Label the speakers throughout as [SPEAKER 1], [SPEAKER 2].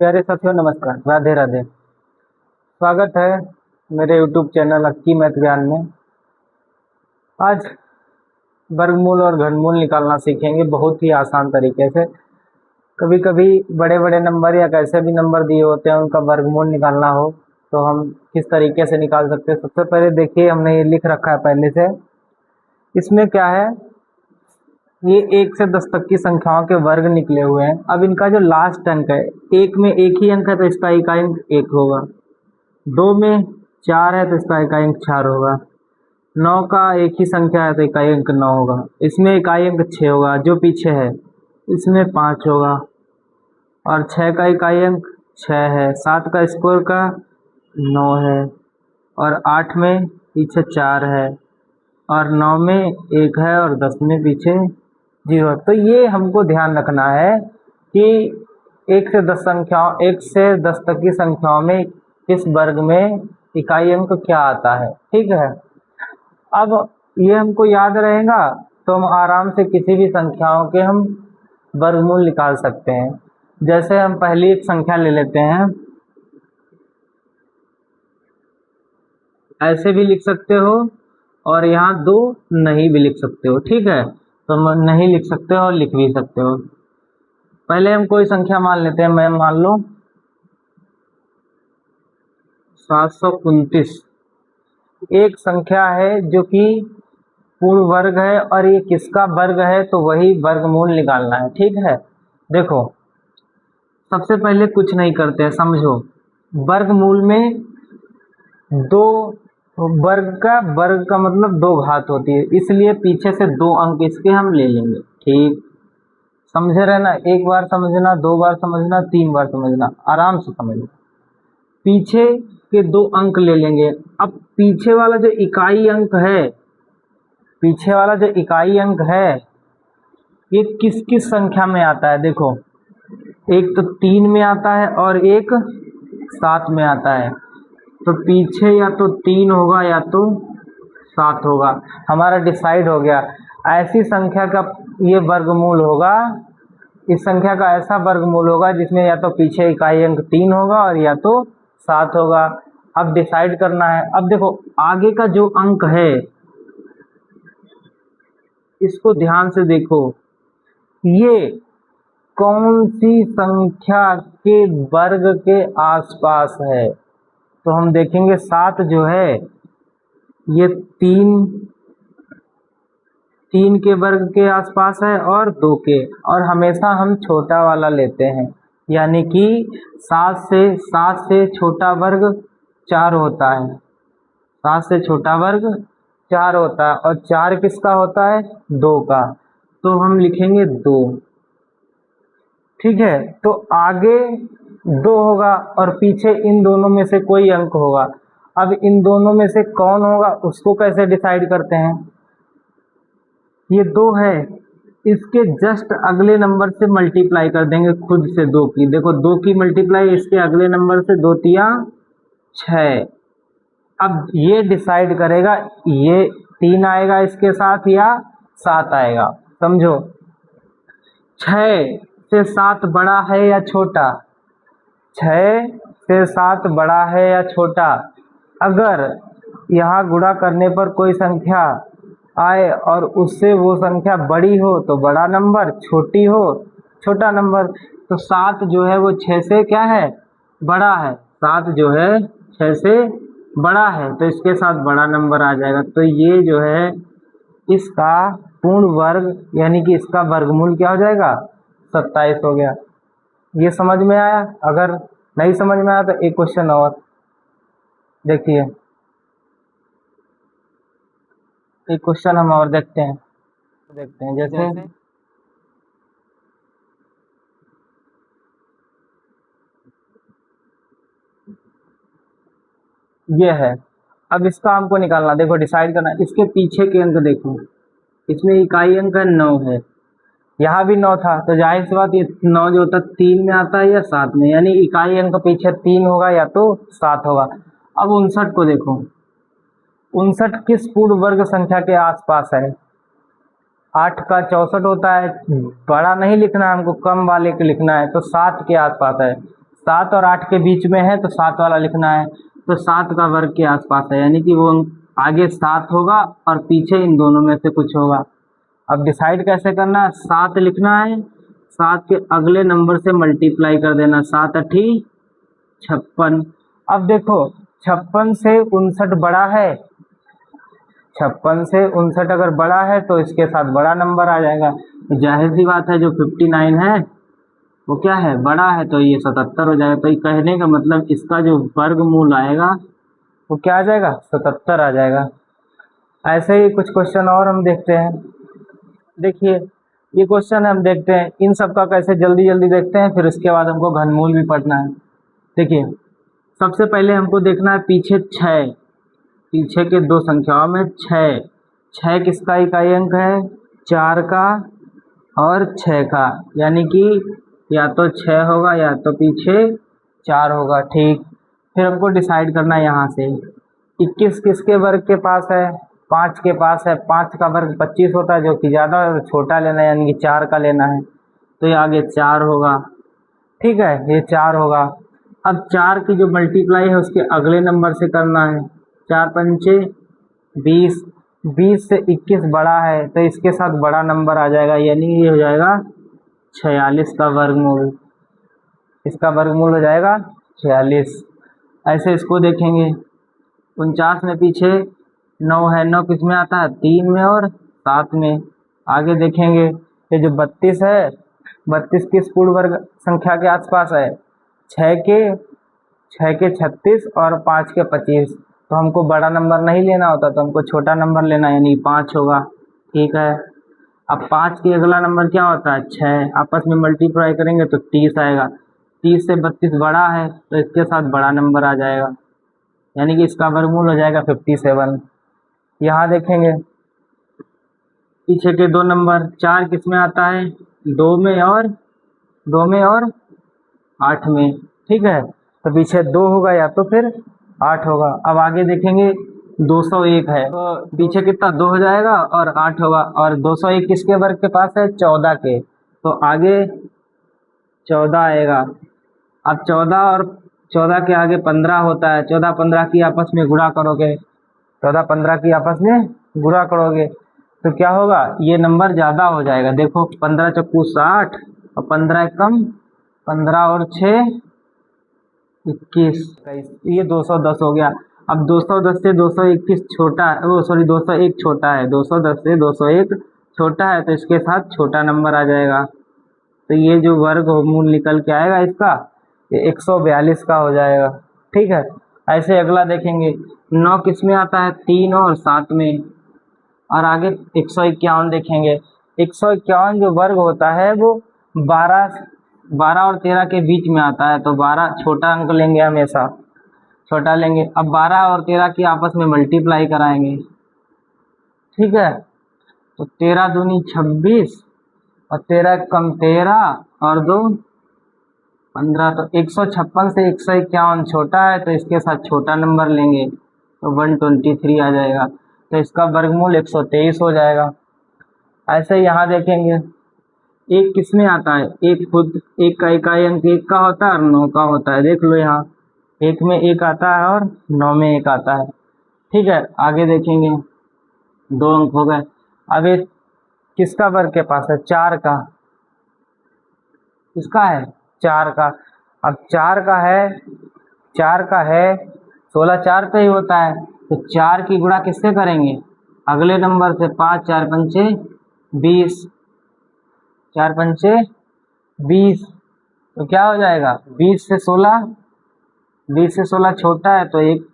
[SPEAKER 1] प्यारे साथियों नमस्कार, राधे राधे। स्वागत है मेरे यूट्यूब चैनल अक्की मैथ ज्ञान में। आज वर्गमूल और घनमूल निकालना सीखेंगे बहुत ही आसान तरीके से। कभी कभी बड़े बड़े नंबर या कैसे भी नंबर दिए होते हैं उनका वर्गमूल निकालना हो तो हम किस तरीके से निकाल सकते हैं। सबसे पहले देखिए, हमने ये लिख रखा है पहले से। इसमें क्या है, ये 1 से 10 तक की संख्याओं के वर्ग निकले हुए हैं। अब इनका जो लास्ट अंक है, 1 में एक ही अंक है तो इसका इकाई अंक 1 होगा। 2 में 4 है तो इसका इकाई अंक 4 होगा। 9 का एक ही संख्या है तो इकाई अंक 9 होगा। इसमें इकाई अंक 6 होगा। जो पीछे है इसमें 5 होगा। और 6 का इकाई अंक 6 है। 7 का स्क्वायर का 9 है। और 8 में पीछे 4 है। और 9 में 1 है और 10 में पीछे 0। तो ये हमको ध्यान रखना है कि 1 से 10 तक की संख्याओं में इस वर्ग में इकाई अंक क्या आता है। ठीक है, अब ये हमको याद रहेगा तो हम आराम से किसी भी संख्याओं के हम वर्गमूल निकाल सकते हैं। जैसे हम पहली एक संख्या ले लेते हैं, ऐसे भी लिख सकते हो और यहाँ 2 नहीं भी लिख सकते हो। ठीक है, तो हम नहीं लिख सकते हो और लिख भी सकते हो। पहले हम कोई संख्या मान लेते हैं। मैं मान लो 729 एक संख्या है जो कि पूर्ण वर्ग है और ये किसका वर्ग है तो वही वर्गमूल निकालना है। ठीक है, देखो सबसे पहले कुछ नहीं करते हैं, समझो। वर्गमूल में दो वर्ग का मतलब 2 घात होती है, इसलिए पीछे से 2 अंक इसके हम ले लेंगे। ठीक, समझे रहना। एक बार समझना, 2 बार समझना, 3 बार समझना, आराम से समझना। पीछे के 2 अंक ले लेंगे। अब पीछे वाला जो इकाई अंक है ये किस किस संख्या में आता है। देखो, एक तो 3 में आता है और एक 7 में आता है। तो पीछे या तो 3 होगा या तो 7 होगा। हमारा डिसाइड हो गया। ऐसी संख्या का ये वर्गमूल होगा, इस संख्या का ऐसा वर्गमूल होगा जिसमें या तो पीछे इकाई अंक 3 होगा और या तो 7 होगा। अब डिसाइड करना है। अब देखो आगे का जो अंक है इसको ध्यान से देखो, ये कौन सी संख्या के वर्ग के आसपास है। तो हम देखेंगे 7 जो है ये 3 के वर्ग के आसपास है और 2 के। और हमेशा हम छोटा वाला लेते हैं, यानी कि 7 से छोटा वर्ग 4 होता है। 7 से छोटा वर्ग 4 होता है और 4 किसका होता है, 2 का। तो हम लिखेंगे 2। ठीक है, तो आगे 2 होगा और पीछे इन दोनों में से कोई अंक होगा। अब इन दोनों में से कौन होगा उसको कैसे डिसाइड करते हैं। ये 2 है, इसके जस्ट अगले नंबर से मल्टीप्लाई कर देंगे खुद से 2 की। देखो 2 की मल्टीप्लाई इसके अगले नंबर से, 2 तिया 6। अब ये डिसाइड करेगा ये 3 आएगा इसके साथ या 7 आएगा। समझो, 6 से 7 बड़ा है या छोटा, 6 से 7 बड़ा है या छोटा। अगर यहाँ गुणा करने पर कोई संख्या आए और उससे वो संख्या बड़ी हो तो बड़ा नंबर, छोटी हो छोटा नंबर। तो 7 जो है वो 6 से क्या है, बड़ा है। 7 जो है 6 से बड़ा है तो इसके साथ बड़ा नंबर आ जाएगा। तो ये जो है इसका पूर्ण वर्ग यानी कि इसका वर्गमूल क्या हो जाएगा, 27 हो गया। ये समझ में आया। अगर नहीं समझ में आया तो एक क्वेश्चन और देखिए, एक क्वेश्चन हम और देखते हैं। जैसे ये है। अब इसका हमको निकालना, देखो डिसाइड करना। इसके पीछे के अंक देखो, इसमें इकाई अंक 9 है, यहाँ भी 9 था तो जाहिर सी बात ये 9 जो होता है 3 में आता है या 7 में, यानी इकाई अंक पीछे 3 होगा या तो 7 होगा। अब 59 को देखो, 59 किस पूर्ण वर्ग संख्या के आसपास है। 8 का 64 होता है, बड़ा नहीं लिखना है हमको, कम वाले को लिखना है। तो 7 के आसपास है। 7 और 8 के बीच में है तो 7 वाला लिखना है। तो 7 का वर्ग के आसपास है, यानी कि वो आगे 7 होगा और पीछे इन दोनों में से कुछ होगा। अब डिसाइड कैसे करना है, 7 लिखना है, 7 के अगले नंबर से मल्टीप्लाई कर देना, 7 अठी 56। अब देखो 56 से 59 बड़ा है, 56 से 59 अगर बड़ा है तो इसके साथ बड़ा नंबर आ जाएगा। तो जाहिर सी बात है जो 59 है वो क्या है, बड़ा है, तो ये 77 हो जाएगा। तो ये कहने का मतलब इसका जो वर्गमूल आएगा वो क्या आ जाएगा, 77 आ जाएगा। ऐसे ही कुछ क्वेश्चन और हम देखते हैं। देखिए ये क्वेश्चन हम देखते हैं, इन सब का कैसे जल्दी जल्दी देखते हैं, फिर उसके बाद हमको घनमूल भी पढ़ना है। देखिए सबसे पहले हमको देखना है पीछे 6, पीछे के दो संख्याओं में 6, 6 किसका इकाई अंक है, 4 का और 6 का, यानी कि या तो 6 होगा या तो पीछे 4 होगा। ठीक, फिर हमको डिसाइड करना है यहाँ से 21 किसके वर्ग के पास है, 5 के पास है। 5 का वर्ग 25 होता है, जो कि ज़्यादा छोटा लेना है, यानी कि 4 का लेना है, तो ये आगे 4 होगा। ठीक है, ये 4 होगा। अब 4 की जो मल्टीप्लाई है उसके अगले नंबर से करना है, 4 पंचे 20, 20 से 21 बड़ा है तो इसके साथ बड़ा नंबर आ जाएगा, यानी ये हो जाएगा 46 का वर्गमूल, इसका वर्गमूल हो जाएगा 46। ऐसे इसको देखेंगे 49 में पीछे 9 है, 9 किस में आता है, 3 में और 7 में। आगे देखेंगे ये जो 32 है, 32 किस पूर्ण वर्ग संख्या के आसपास है, 6 के 36 और 5 के 25। तो हमको बड़ा नंबर नहीं लेना होता, तो हमको छोटा नंबर लेना, यानी 5 होगा। ठीक है, अब 5 के अगला नंबर क्या होता है, 6, आपस में मल्टीप्लाई करेंगे तो 30 आएगा। 30 से 32 बड़ा है तो इसके साथ बड़ा नंबर आ जाएगा, यानी कि इसका वर्गमूल हो जाएगा 57। यहाँ देखेंगे पीछे के दो नंबर, 4 किस में आता है, 2 में और 8 में। ठीक है, तो पीछे 2 होगा या तो फिर 8 होगा। अब आगे देखेंगे 201 है, तो पीछे कितना 2 हो जाएगा और 8 होगा, और 201 किसके वर्ग के पास है, 14 के, तो आगे 14 आएगा। अब 14 और 14 के आगे 15 होता है, 14 15 की आपस में गुणा करोगे, 14 15 की आपस में गुणा करोगे तो क्या होगा, ये नंबर ज़्यादा हो जाएगा। देखो 15 चौकू 60 और 15 कम 15 और 6 21, ये 210 हो गया। अब 210 से 221 छोटा है, वो सॉरी 201 छोटा है, 210 से 201 छोटा है, तो इसके साथ छोटा नंबर आ जाएगा। तो ये जो वर्गमूल निकल के आएगा इसका, ये 142 का हो जाएगा। ठीक है, ऐसे अगला देखेंगे 9 किस में आता है, 3 और 7 में, और आगे 151 देखेंगे। 151 जो वर्ग होता है वो 12 और 13 के बीच में आता है, तो 12 छोटा अंक लेंगे, हमेशा छोटा लेंगे। अब 12 और 13 की आपस में मल्टीप्लाई कराएंगे। ठीक है, तो 13 दूनी 26 और 13 कम 13 और 2 15, तो 156 से 151 छोटा है, तो इसके साथ छोटा नंबर लेंगे तो 123 आ जाएगा, तो इसका वर्गमूल 123 हो जाएगा। ऐसे यहाँ देखेंगे एक किस में आता है, एक खुद एक का इकाई अंक 1 का होता है और 9 का होता है। देख लो यहाँ 1 में 1 आता है और 9 में 1 आता है। ठीक है, आगे देखेंगे 2 अंक हो गए। अब एक किसका वर्ग के पास है, 4 का, किसका है, 4 का। अब 4 का है 16 4 पे ही होता है, तो 4 की गुणा किससे करेंगे, अगले नंबर से, 5 4 पंचे 20, 4 पंचे 20, तो क्या हो जाएगा 20 से 16 छोटा है तो एक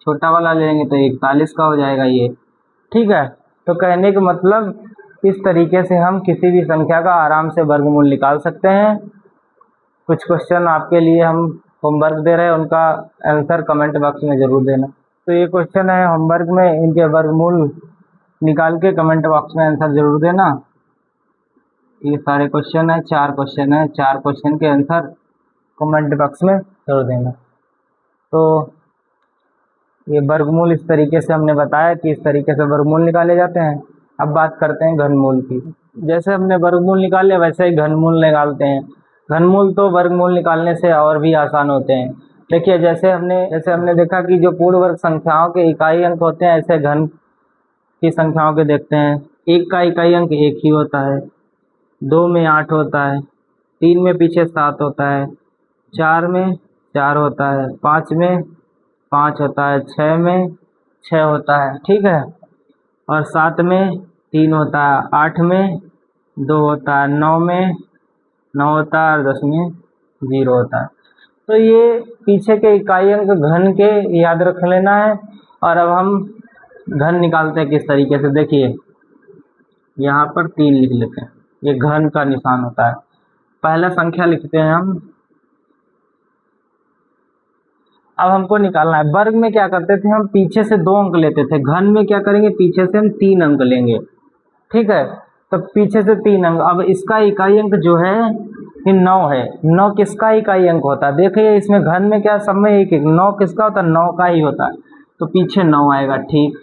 [SPEAKER 1] छोटा वाला लेंगे तो 41 का हो जाएगा ये। ठीक है, तो कहने का मतलब इस तरीके से हम किसी भी संख्या का आराम से वर्गमूल निकाल सकते हैं। कुछ क्वेश्चन आपके लिए हम होमवर्क दे रहे हैं, उनका आंसर कमेंट बॉक्स में ज़रूर देना। तो ये क्वेश्चन है होमवर्क में, इनके वर्गमूल निकाल के कमेंट बॉक्स में आंसर ज़रूर देना। ये सारे क्वेश्चन है, 4 क्वेश्चन है, 4 क्वेश्चन के आंसर कमेंट बॉक्स में ज़रूर देना। तो ये वर्गमूल इस तरीके से हमने बताया कि इस तरीके से वर्गमूल निकाले जाते हैं। अब बात करते हैं घनमूल की। जैसे हमने वर्गमूल निकाले वैसे ही घनमूल निकालते हैं। घनमूल तो वर्गमूल निकालने से और भी आसान होते हैं। देखिए जैसे हमने देखा कि जो पूर्ण वर्ग संख्याओं के इकाई अंक होते हैं, ऐसे घन की संख्याओं के देखते हैं। एक का इकाई अंक एक ही होता है, 2 में 8 होता है, 3 में पीछे 7 होता है, 4 में 4 होता है, 5 में 5 होता है, 6 में 6 होता है, ठीक है, और 7 में 3 होता है, 8 में 2 होता है, 9 में 9 होता है और 10 में 0 होता है। तो ये पीछे के इकाई अंक घन के याद रख लेना है। और अब हम घन निकालते हैं किस तरीके से, देखिए यहाँ पर 3 लिख लेते हैं, ये घन का निशान होता है। पहला संख्या लिखते हैं हम। अब हमको निकालना है, वर्ग में क्या करते थे हम, पीछे से 2 अंक लेते थे। घन में क्या करेंगे, पीछे से हम 3 अंक लेंगे, ठीक है। तो पीछे से 3 अंक। अब इसका इकाई अंक जो है ये 9 है। 9 किसका इकाई अंक होता है, देखिए इसमें घन में क्या सब में एक एक, 9 किसका होता है, 9 का ही होता है, तो पीछे 9 आएगा, ठीक।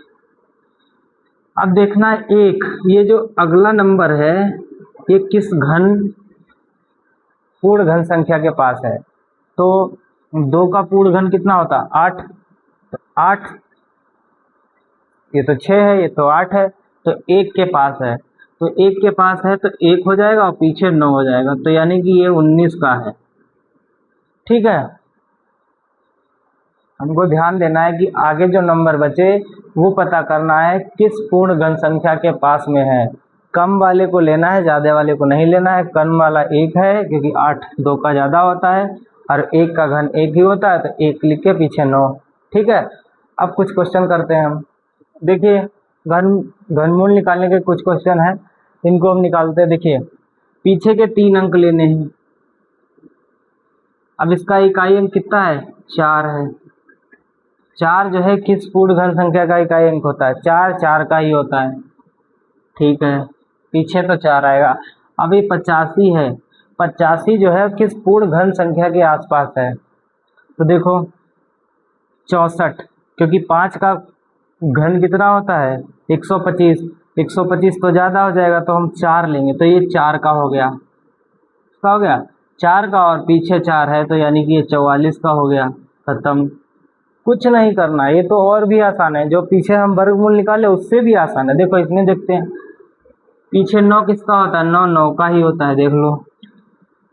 [SPEAKER 1] अब देखना है एक, ये जो अगला नंबर है ये किस घन पूर्ण घन संख्या के पास है। तो 2 का पूर्ण घन कितना होता है, 8। तो 8, ये तो 6 है, ये तो 8 है, तो 1 के पास है। तो 1 के पास है तो 1 हो जाएगा और पीछे 9 हो जाएगा, तो यानी कि ये 19 का है, ठीक है। हमको ध्यान देना है कि आगे जो नंबर बचे वो पता करना है किस पूर्ण घन संख्या के पास में है। कम वाले को लेना है, ज़्यादा वाले को नहीं लेना है। कम वाला 1 है क्योंकि 8 2 का ज़्यादा होता है और 1 का घन 1 ही होता है, तो 1 लिख के पीछे 9, ठीक है। अब कुछ क्वेश्चन करते हैं हम। देखिए घनमूल निकालने के कुछ क्वेश्चन हैं, इनको हम निकालते हैं। देखिए पीछे के 3 अंक लेने हैं। अब इसका इकाई अंक कितना है, 4 है। 4 जो है किस पूर्ण घन संख्या का इकाई अंक होता है, 4 4 का ही होता है, ठीक है। पीछे तो 4 आएगा। अभी 85 है, 85 जो है किस पूर्ण घन संख्या के आसपास है, तो देखो 64, क्योंकि 5 का घन कितना होता है 125, 125 तो ज़्यादा हो जाएगा, तो हम 4 लेंगे, तो ये 4 का हो गया, इसका हो गया 4 का, और पीछे 4 है तो यानी कि ये 44 का हो गया, खत्म। कुछ नहीं करना, ये तो और भी आसान है, जो पीछे हम वर्गमूल निकाले उससे भी आसान है। देखो इसमें देखते हैं, पीछे 9 किसका होता है, 9 9 का ही होता है, देख लो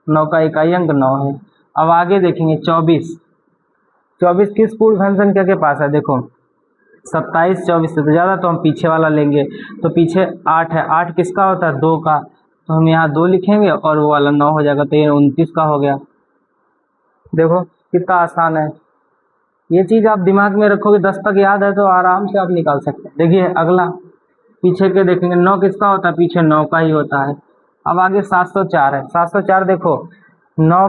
[SPEAKER 1] 9 का इकाई अंक 9 है। अब आगे देखेंगे 24, 24 किस पूर्ण घन संख्या के पास है, देखो 27, 24 से तो ज़्यादा, तो हम पीछे वाला लेंगे, तो पीछे 8 है, 8 किसका होता है, 2 का, तो हम यहाँ 2 लिखेंगे और वो वाला 9 हो जाएगा, तो ये 29 का हो गया। देखो कितना आसान है, ये चीज़ आप दिमाग में रखोगे, 10 तक याद है तो आराम से आप निकाल सकते हैं। देखिए अगला पीछे के देखेंगे, 9 किसका होता है, पीछे 9 का ही होता है। अब आगे 704 है, 704 देखो 9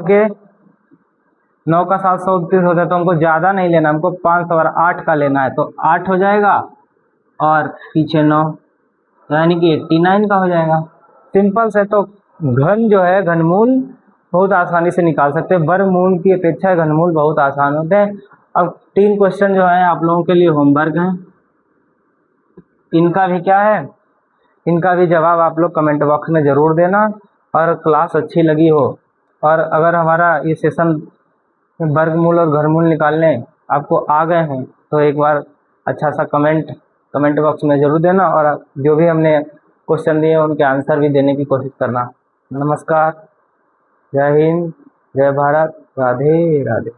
[SPEAKER 1] का 729 होता है, तो हमको ज़्यादा नहीं लेना, हमको 500 और 8 का लेना है, तो 8 हो जाएगा और पीछे 9, यानी कि 89 का हो जाएगा। सिंपल से, तो घन जो है घनमूल बहुत आसानी से निकाल सकते हैं, वर्गमूल की अपेक्षा घनमूल बहुत आसान होते हैं। अब 3 क्वेश्चन जो हैं आप लोगों के लिए होमवर्क हैं, इनका भी क्या है, इनका भी जवाब आप लोग कमेंट बॉक्स में ज़रूर देना। और क्लास अच्छी लगी हो, और अगर हमारा ये सेशन वर्गमूल और घनमूल निकालने आपको आ गए हैं तो एक बार अच्छा सा कमेंट बॉक्स में ज़रूर देना, और जो भी हमने क्वेश्चन दिए उनके आंसर भी देने की कोशिश करना। नमस्कार, जय हिंद, जय भारत, राधे राधे।